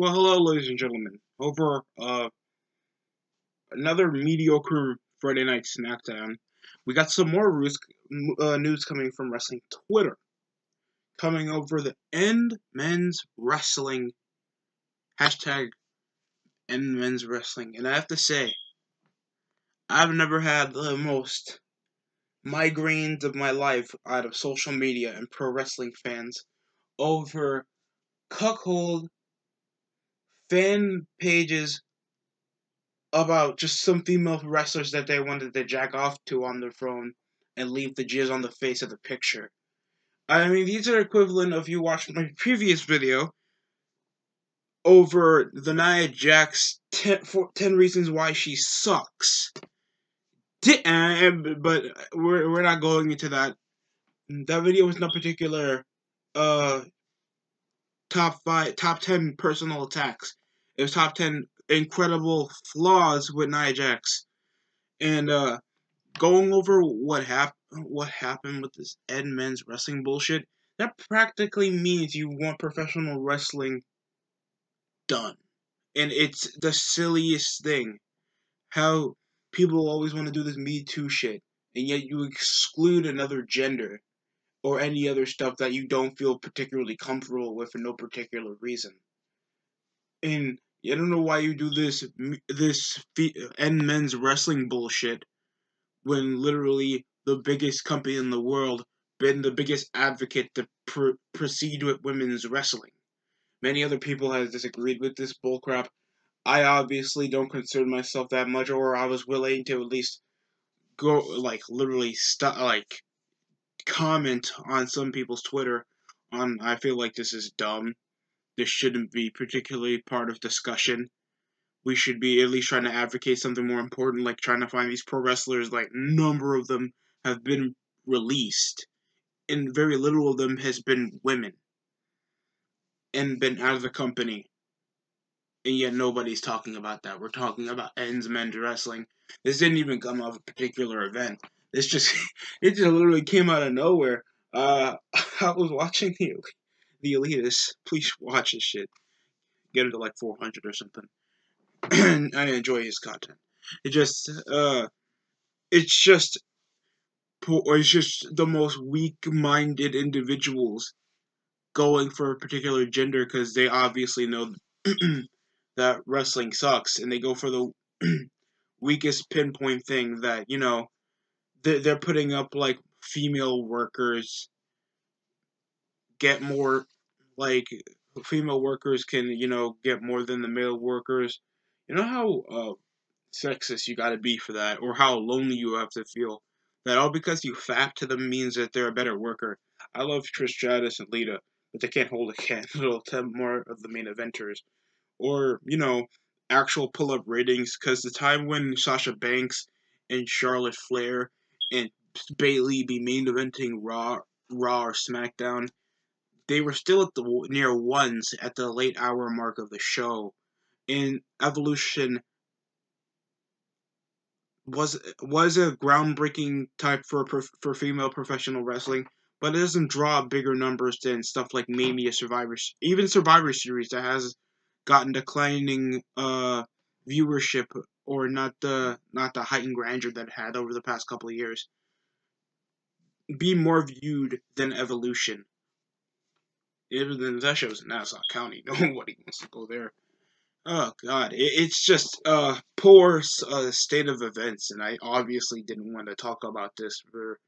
Well, hello, ladies and gentlemen. Over another mediocre Friday night Smackdown, we got some more news coming from wrestling Twitter. Coming over the End Men's Wrestling hashtag End Men's Wrestling, and I have to say, I've never had the most migraines of my life out of social media and pro wrestling fans over cuckold fan pages about just some female wrestlers that they wanted to jack off to on their phone and leave the jizz on the face of the picture. I mean, these are equivalent of you watched my previous video over the Nia Jax 10 reasons why she sucks. But we're not going into that. That video was not particular top 10 personal attacks. It was top 10 incredible flaws with Nia Jax. And going over what happened with this End Men's Wrestling bullshit, that practically means you want professional wrestling done. And it's the silliest thing. How people always want to do this Me Too shit, and yet you exclude another gender or any other stuff that you don't feel particularly comfortable with for no particular reason. And I don't know why you do this End Men's Wrestling bullshit when literally the biggest company in the world been the biggest advocate to proceed with women's wrestling. Many other people have disagreed with this bullcrap. I obviously don't concern myself that much, or I was willing to at least go, literally comment on some people's Twitter on, I feel like this is dumb. This shouldn't be particularly part of discussion. We should be at least trying to advocate something more important, like trying to find these pro wrestlers, like, number of them have been released, and very little of them has been women, and been out of the company, and yet nobody's talking about that. We're talking about Ends Men's Wrestling. This didn't even come off a particular event. It just literally came out of nowhere. I was watching the Elitists. Please watch this shit. Get it to like 400 or something. I enjoy his content. It's just the most weak-minded individuals going for a particular gender because they obviously know that wrestling sucks, and they go for the weakest pinpoint thing that, they're putting up, like, female workers get more, like, female workers can, get more than the male workers. You know how sexist you gotta be for that, or how lonely you have to feel. That all because you fap to them means that they're a better worker. I love Trish Stratus and Lita, but they can't hold a candle to more of the main eventers. Or, actual pull-up ratings, because the time when Sasha Banks and Charlotte Flair and Bayley be main eventing Raw or SmackDown, they were still at the near ones at the late hour mark of the show. And Evolution was a groundbreaking type for female professional wrestling, but it doesn't draw bigger numbers than stuff like Mania, even Survivor Series that has gotten declining viewership, or not the height and grandeur that it had over the past couple of years. Be more viewed than Evolution. Even that show's in Nassau County. Nobody wants to go there. Oh god, it's just poor state of events, and I obviously didn't want to talk about this for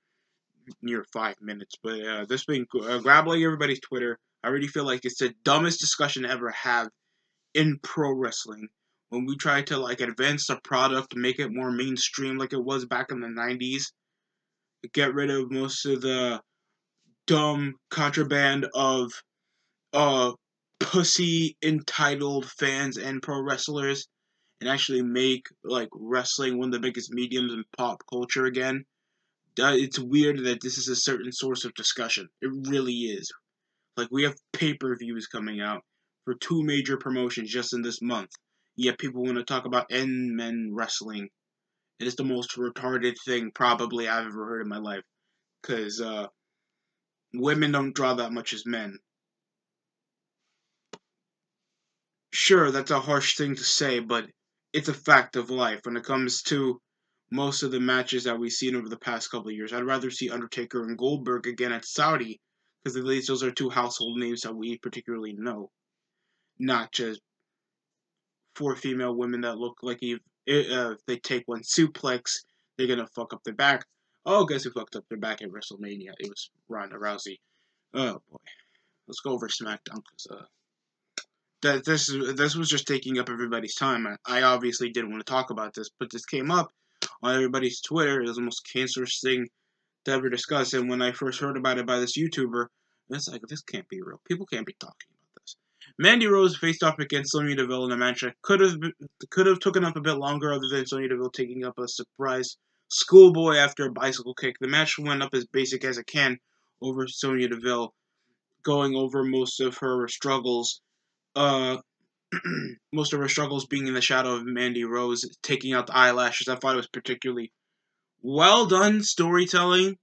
near 5 minutes. But this been grabbing everybody's Twitter. I really feel like it's the dumbest discussion to ever have in pro wrestling. When we try to advance the product, make it more mainstream, like it was back in the 90s, get rid of most of the dumb contraband of pussy entitled fans and pro wrestlers, and actually make wrestling one of the biggest mediums in pop culture again. It's weird that this is a certain source of discussion. It really is. We have pay-per-views coming out for 2 major promotions just in this month, yet people want to talk about End Men Wrestling. It is the most retarded thing probably I've ever heard in my life, because women don't draw that much as men. sure, that's a harsh thing to say, but it's a fact of life when it comes to most of the matches that we've seen over the past couple of years. I'd rather see Undertaker and Goldberg again at Saudi, because at least those are two household names that we particularly know, not just four female women that look like if they take one suplex, they're gonna fuck up their back. Oh, guess who fucked up their back at WrestleMania? It was Ronda Rousey. Oh boy, let's go over Smackdown because this was just taking up everybody's time. I obviously didn't want to talk about this, but this came up on everybody's Twitter. It was the most cancerous thing to ever discuss. And when I first heard about it by this YouTuber, it's like, this can't be real. People can't be talking about this. Mandy Rose faced off against Sonya Deville in a match that could have taken up a bit longer, other than Sonya Deville taking up a surprise schoolboy after a bicycle kick. The match went up as basic as it can over Sonya Deville, going over most of her struggles. Most of her struggles being in the shadow of Mandy Rose, taking out the eyelashes. I thought it was particularly well done storytelling,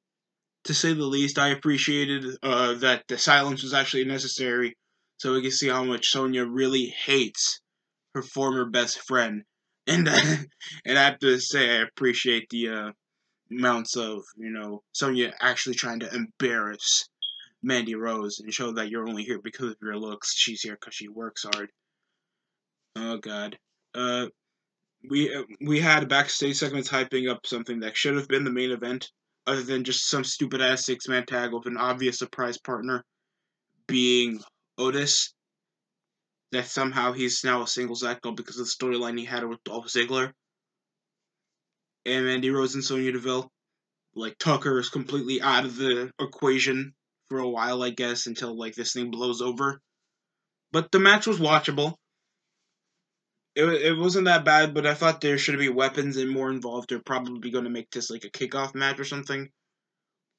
to say the least. I appreciated that the silence was actually necessary, so we can see how much Sonya really hates her former best friend. And and I have to say, I appreciate the amounts of Sonya actually trying to embarrass Mandy Rose and show that you're only here because of your looks. She's here because she works hard. Oh God. Uh, we had backstage segments hyping up something that should have been the main event, other than just some stupid ass 6-man tag with an obvious surprise partner being Otis. That somehow he's now a singles act because of the storyline he had with Dolph Ziggler and Mandy Rose and Sonya Deville. Like Tucker is completely out of the equation for a while, I guess, until like this thing blows over. But the match was watchable. It wasn't that bad, but I thought there should be weapons and more involved. They're probably going to make this like a kickoff match or something,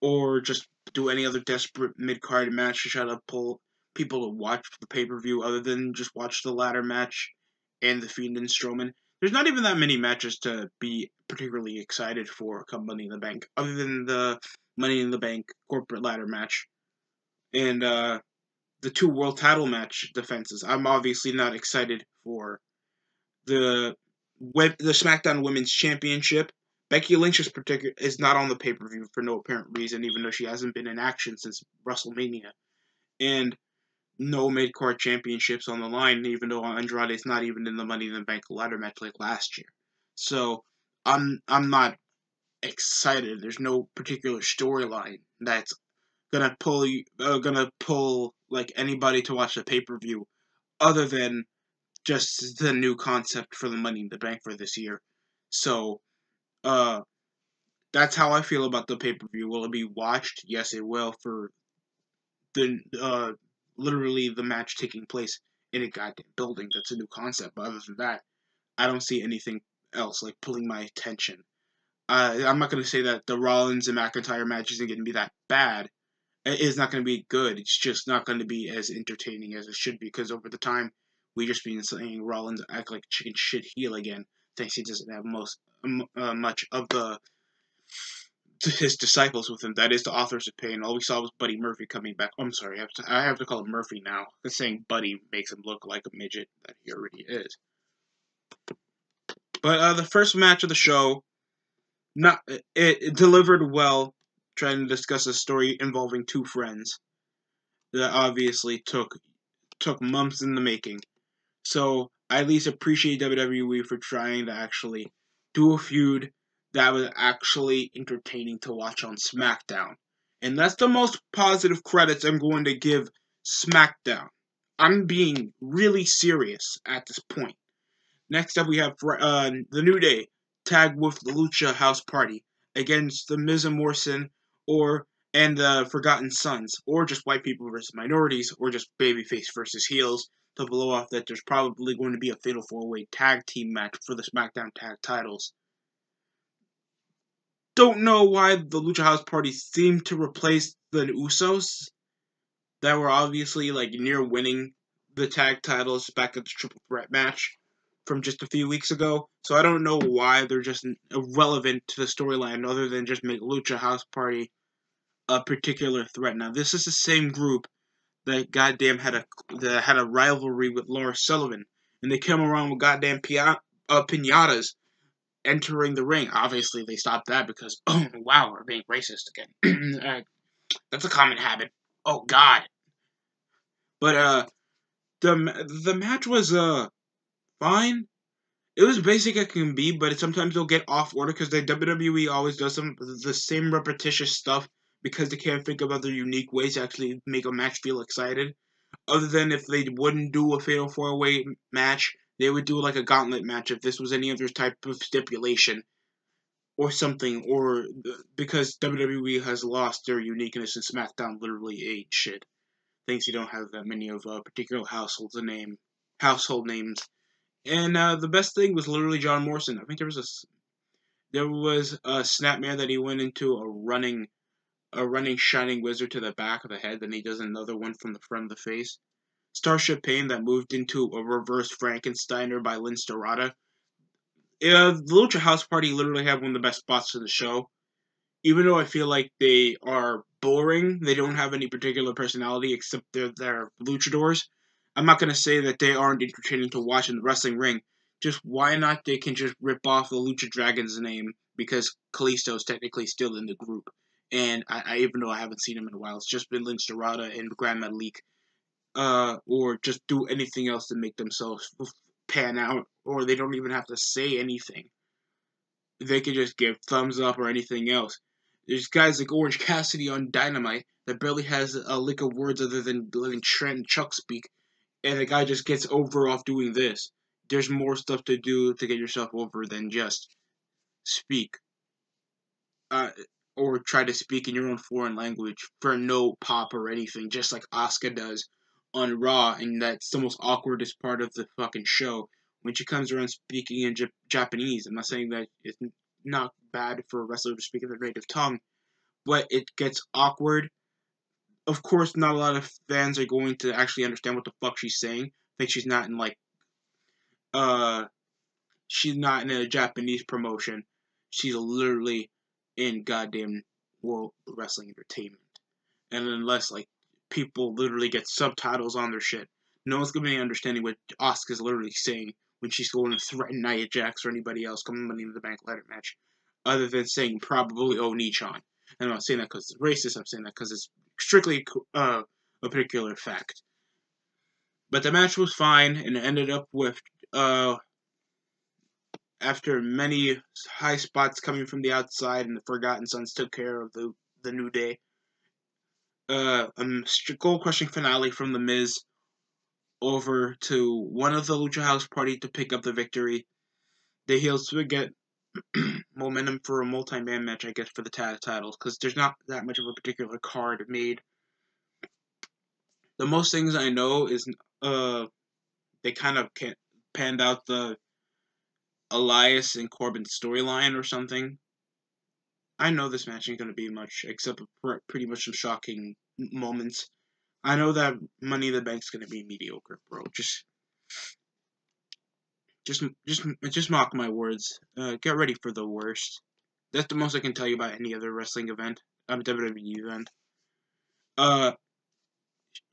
or just do any other desperate mid-card match to try to pull people to watch the pay-per-view other than just watch the ladder match and the Fiend and Strowman. There's not even that many matches to be particularly excited for come Money in the Bank, other than the Money in the Bank corporate ladder match and the 2 world title match defenses. I'm obviously not excited for the SmackDown Women's Championship. Becky Lynch is not on the pay-per-view for no apparent reason, even though she hasn't been in action since WrestleMania. And no mid-card championships on the line, even though Andrade's not even in the Money in the Bank ladder match like last year. So I'm not excited. There's no particular storyline that's gonna pull like anybody to watch the pay-per-view, other than just the new concept for the Money in the Bank for this year. So, that's how I feel about the pay-per-view. Will it be watched? Yes, it will, for the literally the match taking place in a goddamn building. That's a new concept. But other than that, I don't see anything else like pulling my attention. I'm not going to say that the Rollins and McIntyre match isn't going to be that bad. It is not going to be good. It's just not going to be as entertaining as it should be, because over the time, we just been saying Rollins act like chicken shit heel again, thanks he doesn't have much of his disciples with him. That is the Authors of Pain. All we saw was Buddy Murphy coming back. I'm sorry, I have to call him Murphy now, because saying Buddy makes him look like a midget that he already is. But the first match of the show, it delivered well, trying to discuss a story involving 2 friends that obviously took months in the making. So I at least appreciate WWE for trying to actually do a feud that was actually entertaining to watch on SmackDown. And that's the most positive credits I'm going to give SmackDown. I'm being really serious at this point. Next up, we have the New Day tag with the Lucha House Party against the Miz and Morrison, and the Forgotten Sons, or just white people versus minorities, or just babyface versus heels, to blow off that there's probably going to be a Fatal 4-Way tag team match for the SmackDown tag titles. Don't know why the Lucha House Party seemed to replace the Usos, that were obviously like near winning the tag titles back at the Triple Threat match from just a few weeks ago. So I don't know why they're just irrelevant to the storyline, other than just make Lucha House Party a particular threat. Now, this is the same group that goddamn had a rivalry with Lars Sullivan and they came around with goddamn pinatas entering the ring. Obviously, they stopped that because, oh, wow, we're being racist again. That's a common habit. Oh, God. But, the match was, fine. It was basic as can be, but sometimes they'll get off order because the WWE always does the same repetitious stuff because they can't think of other unique ways to actually make a match feel excited. Other than if they wouldn't do a Fatal 4-Way match, they would do like a gauntlet match if this was any other type of stipulation or something, or because WWE has lost their uniqueness and SmackDown literally ate shit. Thinks you don't have that many of particular household names. And the best thing was literally John Morrison. I think there was a snapmare that he went into a running shining wizard to the back of the head, then he does another one from the front of the face. Starship Pain that moved into a reverse Frankensteiner by Lynn Storata. The Lucha House Party literally have one of the best spots of the show. Even though I feel like they are boring, they don't have any particular personality except they're luchadors. I'm not going to say that they aren't entertaining to watch in the wrestling ring. Just why not they can just rip off the Lucha Dragon's name because Kalisto is technically still in the group. And I even though I haven't seen him in a while, it's just been Lynn Storata and Grand Metalik. Or just do anything else to make themselves pan out, or they don't even have to say anything. They can just give thumbs up or anything else. There's guys like Orange Cassidy on Dynamite that barely has a lick of words other than letting Trent and Chuck speak, and the guy just gets over off doing this. There's more stuff to do to get yourself over than just speak. Or try to speak in your own foreign language for no pop or anything, just like Asuka does on Raw, and that's the most awkwardest part of the fucking show when she comes around speaking in Japanese. I'm not saying that it's not bad for a wrestler to speak in their native tongue, but it gets awkward. Of course, not a lot of fans are going to actually understand what the fuck she's saying. I think she's not in she's not in a Japanese promotion. She's literally in goddamn World Wrestling Entertainment. And unless, people literally get subtitles on their shit, no one's gonna be understanding what Asuka's literally saying when she's going to threaten Nia Jax or anybody else coming Money in the Bank ladder match, other than saying probably Oni-chan. And I'm not saying that because it's racist, I'm saying that because it's strictly a particular fact. But the match was fine, and it ended up with, after many high spots coming from the outside, and the Forgotten Sons took care of the New Day. Goal-crushing finale from The Miz over to one of the Lucha House Party to pick up the victory. The heels would get momentum for a multi-man match, I guess, for the tag titles, because there's not that much of a particular card made. The most things I know is they kind of panned out the Elias and Corbin storyline or something. I know this match ain't going to be much, except for pretty much some shocking moments. I know that Money in the Bank's going to be mediocre, bro. Just mark my words. Get ready for the worst. That's the most I can tell you about any other wrestling event, WWE event.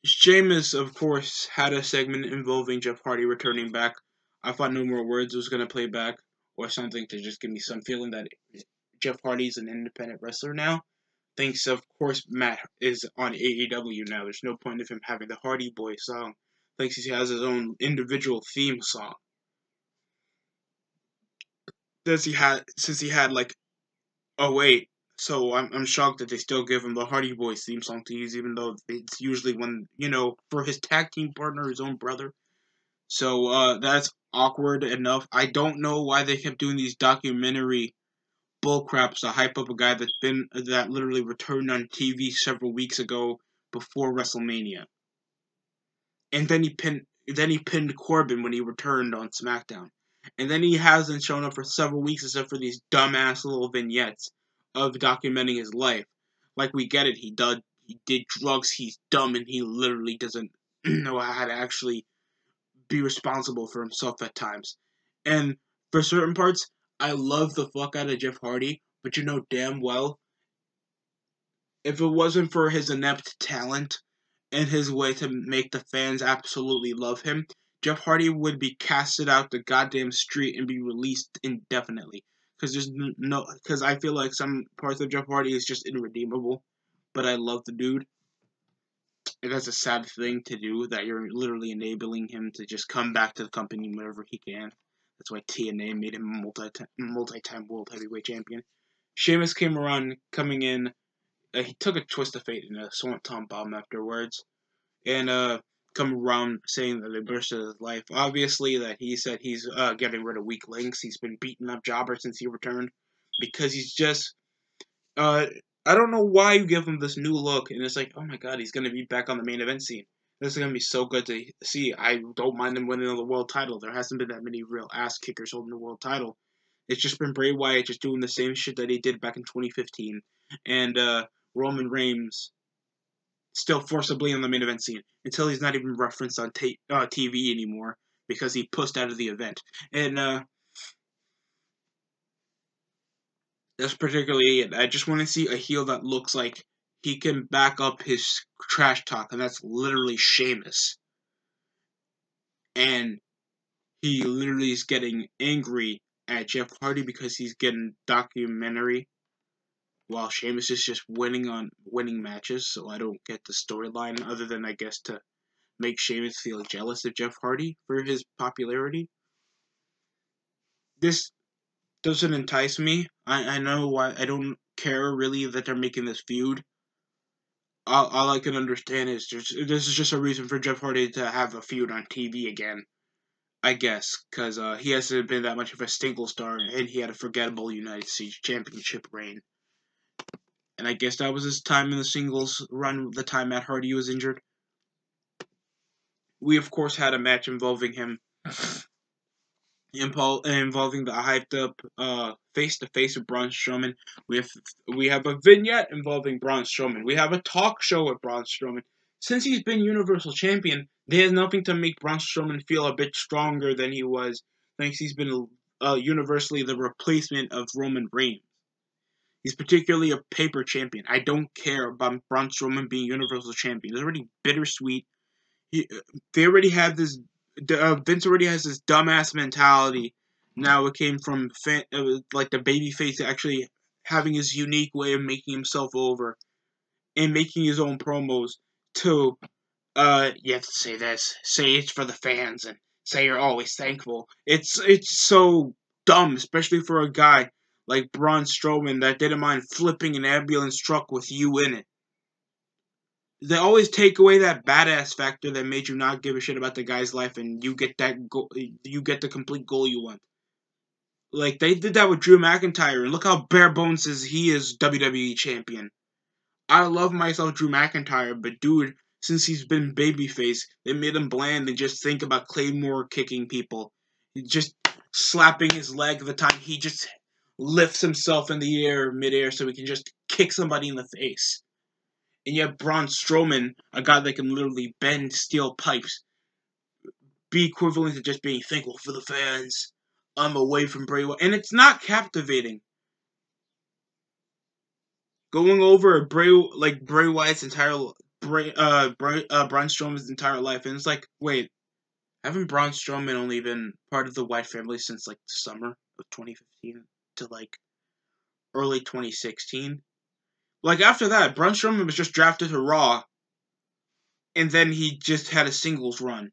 Sheamus, of course, had a segment involving Jeff Hardy returning back. I thought No More Words was going to play back, or something to just give me some feeling that Jeff Hardy's an independent wrestler now. Thanks, of course, Matt is on AEW now. There's no point of him having the Hardy Boy song. Thanks, he has his own individual theme song. Since he had oh wait, so I'm shocked that they still give him the Hardy Boys theme song to use, even though it's usually when, for his tag team partner, his own brother. So that's awkward enough. I don't know why they kept doing these documentary bullcraps to hype up a guy that literally returned on TV several weeks ago before WrestleMania. And then he pinned Corbin when he returned on SmackDown. And then he hasn't shown up for several weeks except for these dumbass little vignettes of documenting his life. Like, we get it, he did drugs, he's dumb, and he literally doesn't know how to actually be responsible for himself at times. And for certain parts, I love the fuck out of Jeff Hardy, but you know damn well, if it wasn't for his inept talent and his way to make the fans absolutely love him, Jeff Hardy would be casted out the goddamn street and be released indefinitely. Because I feel like some parts of Jeff Hardy is just irredeemable. But I love the dude. And that's a sad thing to do, that you're literally enabling him to just come back to the company whenever he can. That's why TNA made him a multi-time world heavyweight champion. Sheamus came around, coming in. He took a twist of fate in a Swanton bomb afterwards. And come around saying that the burst of his life. Obviously, that he said he's getting rid of weak links. He's been beating up jobbers since he returned. Because he's just... I don't know why you give him this new look, and it's like, oh my god, he's gonna be back on the main event scene. This is gonna be so good to see. I don't mind him winning the world title. There hasn't been that many real ass kickers holding the world title. It's just been Bray Wyatt just doing the same shit that he did back in 2015, and Roman Reigns still forcibly on the main event scene until he's not even referenced on TV anymore because he pushed out of the event. And that's particularly it. I just want to see a heel that looks like he can back up his trash talk, and that's literally Sheamus. And he literally is getting angry at Jeff Hardy because he's getting documentary, while Sheamus is just winning matches. So I don't get the storyline other than, I guess, to make Sheamus feel jealous of Jeff Hardy for his popularity. This doesn't entice me. I know why. I don't care really that they're making this feud. All I can understand is this is just a reason for Jeff Hardy to have a feud on TV again, I guess, because he hasn't been that much of a single star, and he had a forgettable United States Championship reign. And I guess that was his time in the singles run, the time Matt Hardy was injured. We, of course, had a match involving him, involving the hyped-up face-to-face with Braun Strowman. We have a vignette involving Braun Strowman. We have a talk show with Braun Strowman. Since he's been Universal Champion, there's nothing to make Braun Strowman feel a bit stronger than he was, thanks he's been universally the replacement of Roman Reigns. He's particularly a paper champion. I don't care about Braun Strowman being Universal Champion. It's already bittersweet. They already have this... Vince already has this dumbass mentality. Now it came from like the babyface actually having his unique way of making himself over and making his own promos to you have to say this, say it's for the fans, and say you're always thankful. It's so dumb, especially for a guy like Braun Strowman that didn't mind flipping an ambulance truck with you in it. They always take away that badass factor that made you not give a shit about the guy's life, and you get that goal, you get the complete goal you want. Like, they did that with Drew McIntyre, and look how bare bones he is WWE champion. I love myself Drew McIntyre, but dude, since he's been babyface, they made him bland and just think about Claymore kicking people. Just slapping his leg the time he just lifts himself in the air, midair, so he can just kick somebody in the face. And yet Braun Strowman, a guy that can literally bend steel pipes, be equivalent to just being thankful for the fans. I'm away from Bray Wyatt. And it's not captivating. Going over Bray Wyatt's entire... Braun Strowman's entire life, and it's like, wait, haven't Braun Strowman only been part of the Wyatt family since, like, the summer of 2015 to, like, early 2016? Like, after that, Braun Strowman was just drafted to Raw, and then he just had a singles run.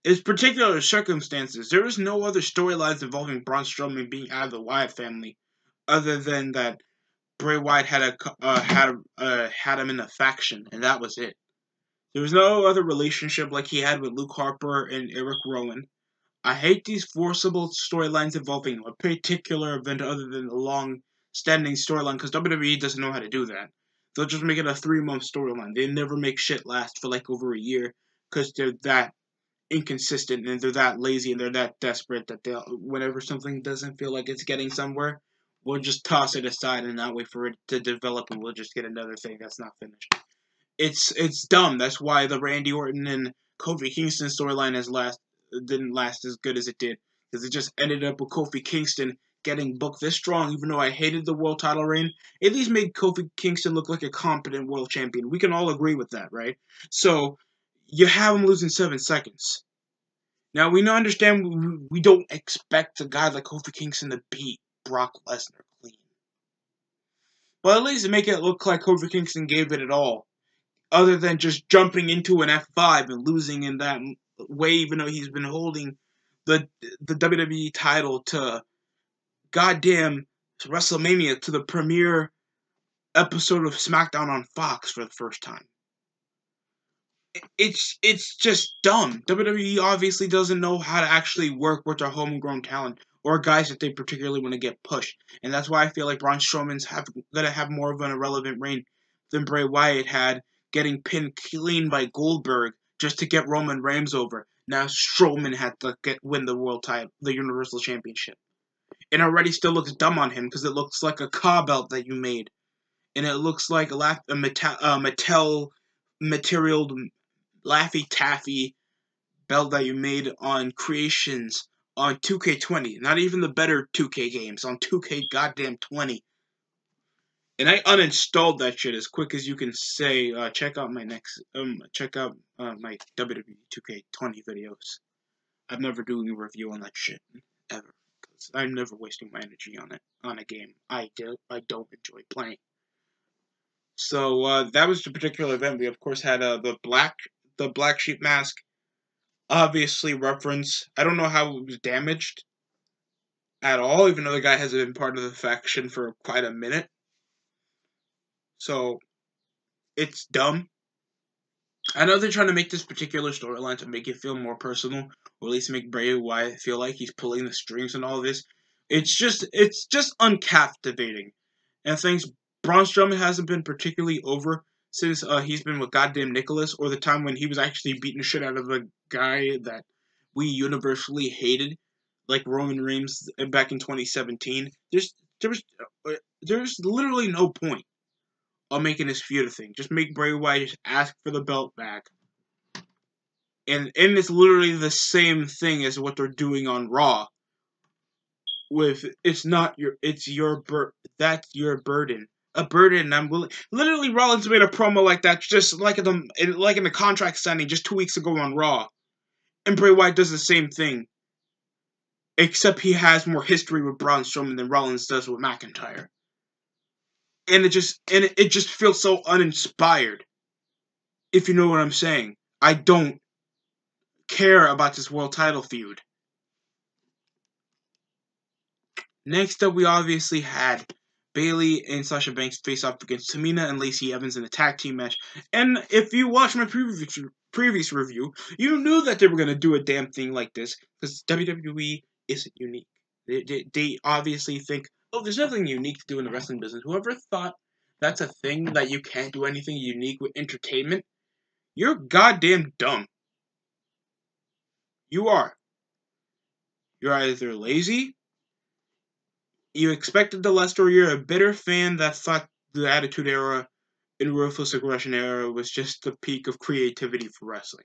In particular circumstances, there was no other storylines involving Braun Strowman being out of the Wyatt family, other than that Bray Wyatt had him in a faction, and that was it. There was no other relationship like he had with Luke Harper and Eric Rowan. I hate these forcible storylines involving a particular event other than a long-standing storyline, because WWE doesn't know how to do that. They'll just make it a 3-month storyline. They never make shit last for like over a year, because they're that inconsistent, and they're that lazy, and they're that desperate that they'll, whenever something doesn't feel like it's getting somewhere, we'll just toss it aside and not wait for it to develop, and we'll just get another thing that's not finished. It's dumb. That's why the Randy Orton and Kofi Kingston storyline didn't last as good as it did, because it just ended up with Kofi Kingston getting booked this strong. Even though I hated the world title reign, at least made Kofi Kingston look like a competent world champion. We can all agree with that, right? So you have him lose in 7 seconds. Now, we understand we don't expect a guy like Kofi Kingston to beat Brock Lesnar clean. But at least make it look like Kofi Kingston gave it all. Other than just jumping into an F5 and losing in that way, even though he's been holding the WWE title to goddamn WrestleMania, to the premiere episode of Smackdown on Fox for the first time. It's just dumb. WWE obviously doesn't know how to actually work with their homegrown talent or guys that they particularly want to get pushed. And that's why I feel like Braun Strowman's gonna have more of an irrelevant reign than Bray Wyatt had, getting pinned clean by Goldberg just to get Roman Reigns over. Now Strowman had to win the world title, the Universal Championship. It already still looks dumb on him because it looks like a car belt that you made. And it looks like a metal material Laffy Taffy belt that you made on Creations on 2K20. Not even the better 2K games, on 2K goddamn 20. And I uninstalled that shit as quick as you can say. Check out my my WWE 2K20 videos. I'm never doing a review on that shit ever, because I'm never wasting my energy on a game I don't enjoy playing. So that was the particular event. We of course had the Black Sheep mask. Obviously reference. I don't know how it was damaged at all, even though the guy hasn't been part of the faction for quite a minute. So it's dumb. I know they're trying to make this particular storyline to make it feel more personal, or at least make Bray Wyatt feel like he's pulling the strings and all this. It's just uncaptivating. And things Braun Strowman hasn't been particularly over since he's been with goddamn Nicholas, or the time when he was actually beating the shit out of a guy that we universally hated, like Roman Reigns back in 2017. There's literally no point of making this feud a thing. Just make Bray Wyatt just ask for the belt back. And it's literally the same thing as what they're doing on Raw. With that's your burden. A burden. I'm willing. Literally, Rollins made a promo like that, just like in the contract signing just 2 weeks ago on Raw, and Bray Wyatt does the same thing, except he has more history with Braun Strowman than Rollins does with McIntyre, and it just feels so uninspired. If you know what I'm saying, I don't care about this world title feud. Next up, we obviously had Bayley and Sasha Banks face off against Tamina and Lacey Evans in a tag team match. And if you watched my previous review, you knew that they were going to do a damn thing like this, because WWE isn't unique. They obviously think, oh, there's nothing unique to do in the wrestling business. Whoever thought that's a thing, that you can't do anything unique with entertainment, you're goddamn dumb. You are. You're either lazy, you expected the less, or you're a bitter fan that thought the Attitude Era and Ruthless Aggression Era was just the peak of creativity for wrestling.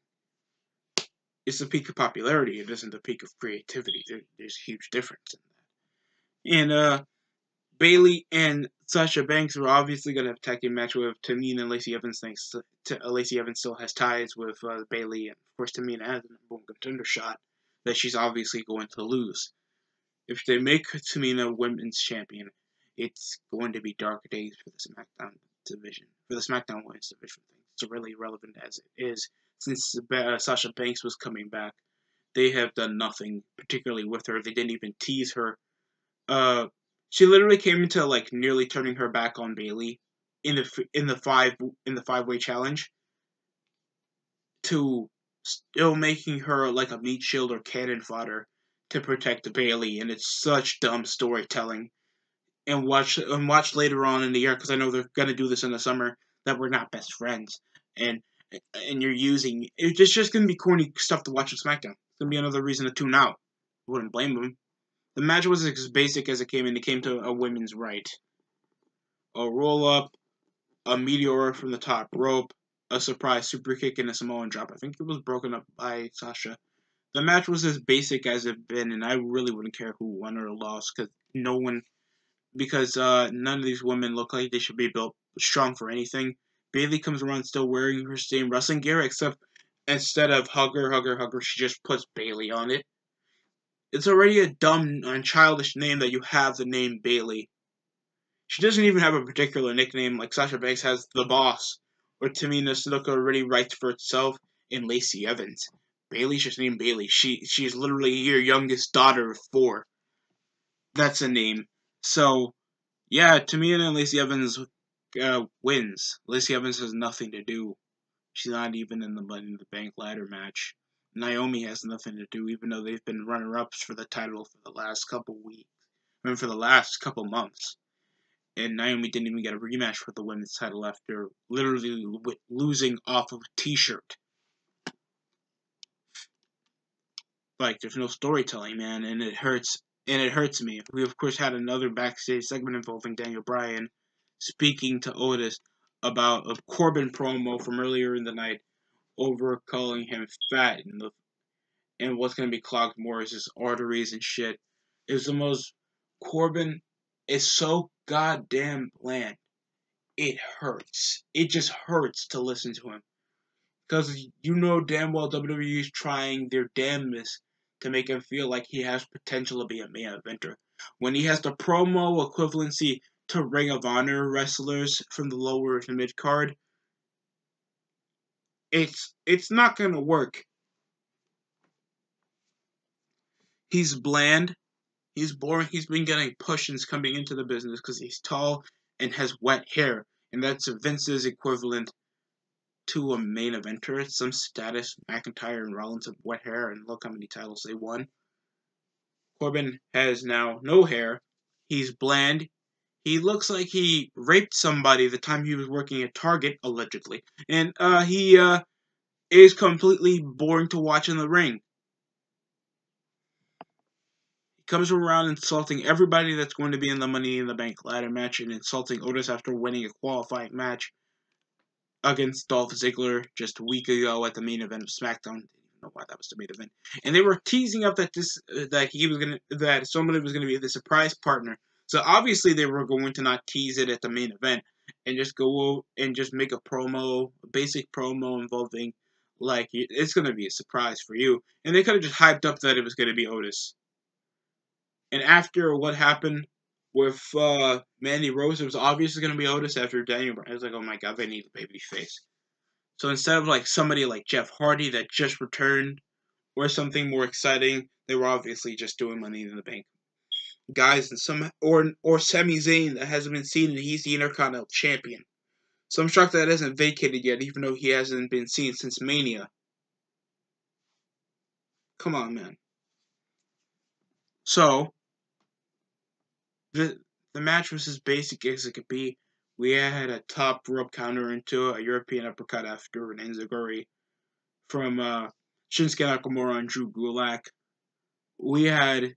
It's the peak of popularity. It isn't the peak of creativity. There's a huge difference in that. And Bayley and Sasha Banks were obviously going to have a tag team match with Tamina and Lacey Evans, thanks to Lacey Evans still has ties with Bayley, and of course Tamina has a number one contender shot that she's obviously going to lose. If they make Tamina women's champion, it's going to be dark days for the SmackDown division, for the SmackDown women's division. It's really relevant as it is, since Sasha Banks was coming back. They have done nothing particularly with her. They didn't even tease her. She literally came into like nearly turning her back on Bayley in the five-way challenge, to still making her like a meat shield or cannon fodder to protect Bayley, and it's such dumb storytelling. And watch later on in the year, because I know they're gonna do this in the summer, that we're not best friends, and you're using it's just gonna be corny stuff to watch on SmackDown. It's gonna be another reason to tune out. I wouldn't blame them. The match was as basic as it came, and it came to a women's right. A roll up, a meteor from the top rope, a surprise super kick, and a Samoan drop. I think it was broken up by Sasha. The match was as basic as it been, and I really wouldn't care who won or lost, because none of these women look like they should be built strong for anything. Bayley comes around still wearing her same wrestling gear, except instead of hugger, she just puts Bailey on it. It's already a dumb and childish name that you have the name Bailey. She doesn't even have a particular nickname like Sasha Banks has the Boss, or Tamina Snuka already writes for itself in Lacey Evans. Bailey's just named Bailey. She's literally your youngest daughter of 4. That's a name. So yeah, Tamina and Lacey Evans wins. Lacey Evans has nothing to do. She's not even in the Money in the Bank ladder match. Naomi has nothing to do, even though they've been runner-ups for the title for the last couple weeks. I mean, for the last couple months. And Naomi didn't even get a rematch for the women's title after literally losing off of a t-shirt. Like, there's no storytelling, man, and it hurts. And it hurts me. We, of course, had another backstage segment involving Daniel Bryan speaking to Otis about a Corbin promo from earlier in the night over calling him fat and what's going to be clogged more is his arteries and shit. Is the most... Corbin is so goddamn bland. It hurts. It just hurts to listen to him. Because you know damn well WWE is trying their damnedest to make him feel like he has potential to be a main eventer. When he has the promo equivalency to Ring of Honor wrestlers from the lower to mid card, it's not gonna work. He's bland. He's boring. He's been getting pushings coming into the business because he's tall and has wet hair, and that's Vince's equivalent to a main eventer. It's some status. McIntyre and Rollins have wet hair, and look how many titles they won. Corbin has now no hair. He's bland. He looks like he raped somebody the time he was working at Target, allegedly. And he is completely boring to watch in the ring. He comes around insulting everybody that's going to be in the Money in the Bank ladder match and insulting Otis after winning a qualifying match against Dolph Ziggler just a week ago at the main event of Smackdown. I didn't know why that was the main event. And they were teasing up that that somebody was gonna be the surprise partner. So obviously they were going to not tease it at the main event and just go and just make a basic promo involving like it's gonna be a surprise for you. And they could have just hyped up that it was gonna be Otis. And after what happened with Mandy Rose, it was obviously going to be Otis after Daniel Bryan. I was like, oh my god, they need a baby face. So instead of like somebody like Jeff Hardy that just returned, or something more exciting, they were obviously just doing Money in the Bank guys, and or Sami Zayn that hasn't been seen, and he's the Intercontinental Champion. So I'm shocked that hasn't vacated yet, even though he hasn't been seen since Mania. Come on, man. So the match was as basic as it could be. We had a top rope counter into a European uppercut after an enziguri from Shinsuke Nakamura and Drew Gulak. We had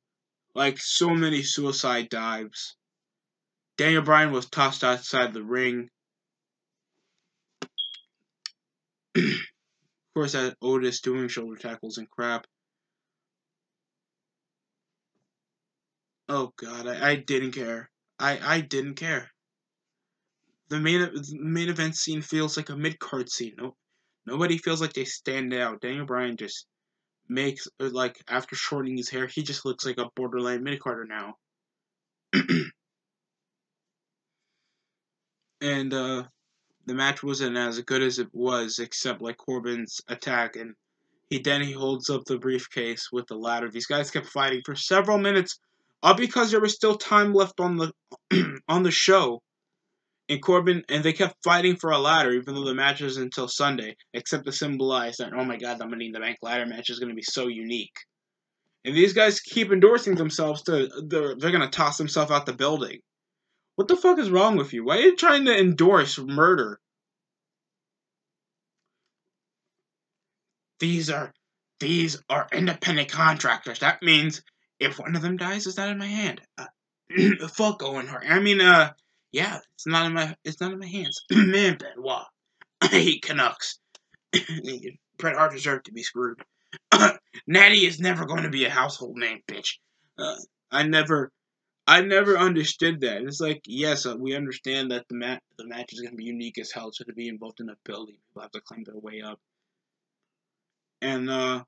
like so many suicide dives. Daniel Bryan was tossed outside the ring. Of course, had Otis doing shoulder tackles and crap. Oh god, I didn't care. I didn't care. The main event scene feels like a mid-card scene. Nobody feels like they stand out. Daniel Bryan just makes, like, after shortening his hair, he just looks like a borderline mid-carder now. And, the match wasn't as good as it was, except, like, Corbin's attack, and he holds up the briefcase with the ladder. These guys kept fighting for several minutes, all because there was still time left on the, on the show. And they kept fighting for a ladder, even though the match was until Sunday, except to symbolize that, oh my god, the Money in the Bank ladder match is going to be so unique. And these guys keep endorsing themselves they're going to toss themselves out the building. What the fuck is wrong with you? Why are you trying to endorse murder? These are independent contractors. That means if one of them dies, it's not in my hand. Fuck Owen Hart. I mean, yeah, it's not in my hands. Man, Benoit. I hate Canucks. Bret Hart deserved to be screwed. Natty is never going to be a household name, bitch. I never understood that. It's like, yes, we understand that the match is going to be unique as hell, so to be involved in a building, people have to climb their way up. and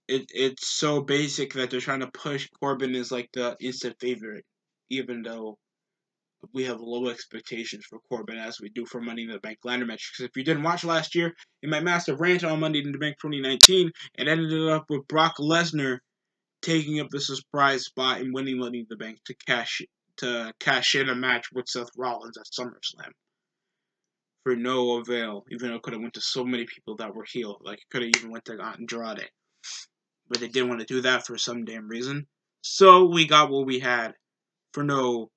it's so basic that they're trying to push Corbin as like the instant favorite, even though we have low expectations for Corbin as we do for Money in the Bank ladder match. Because if you didn't watch last year, in my massive rant on Money in the Bank 2019, it ended up with Brock Lesnar taking up the surprise spot and winning Money in the Bank to cash in a match with Seth Rollins at SummerSlam. For no avail, even though it could have went to so many people that were heel. Like, it could have even went to Andrade. But they didn't want to do that for some damn reason. So we got what we had for no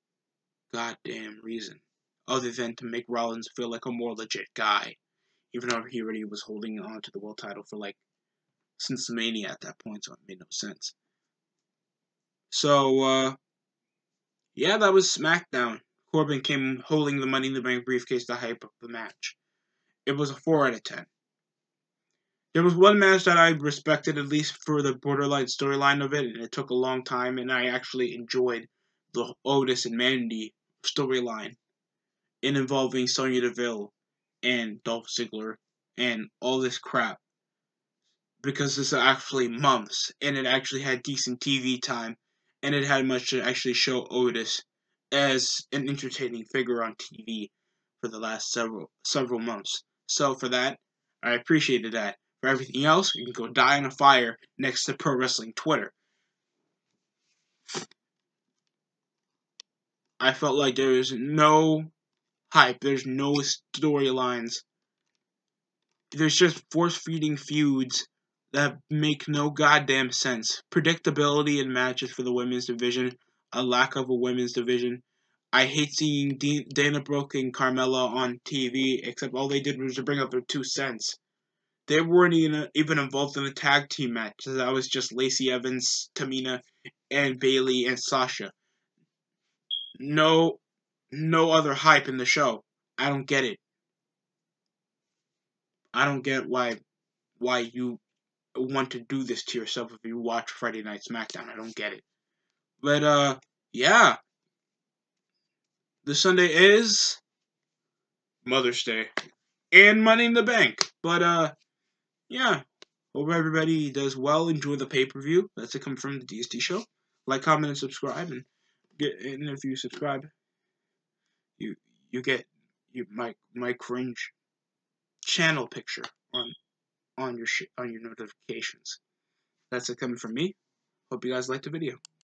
goddamn reason. Other than to make Rollins feel like a more legit guy. Even though he already was holding on to the world title for like since Mania at that point, so it made no sense. So, yeah, that was Smackdown. Corbin came holding the Money in the Bank briefcase to hype up the match. It was a 4 out of 10. There was one match that I respected, at least for the borderline storyline of it, and it took a long time, and I actually enjoyed the Otis and Mandy storyline in involving Sonya Deville and Dolph Ziggler and all this crap. Because this is actually months, and it actually had decent TV time, and it had much to actually show Otis as an entertaining figure on TV for the last several months. So for that, I appreciated that. For everything else, you can go die in a fire next to Pro Wrestling Twitter. I felt like there is no hype, there's no storylines. There's just force-feeding feuds that make no goddamn sense. Predictability in matches for the women's division, a lack of a women's division. I hate seeing Dana Brooke and Carmella on TV, except all they did was to bring up their 2 cents. They weren't even involved in a tag team match. That was just Lacey Evans, Tamina, and Bayley and Sasha. No other hype in the show. I don't get it. I don't get why you want to do this to yourself if you watch Friday Night SmackDown. I don't get it. But yeah. This Sunday is Mother's Day and Money in the Bank. But yeah. Hope everybody does well. Enjoy the pay-per-view. That's it come from the DST show. Like, comment, and subscribe, and if you subscribe, you get my cringe channel picture on your notifications. That's it coming from me. Hope you guys liked the video.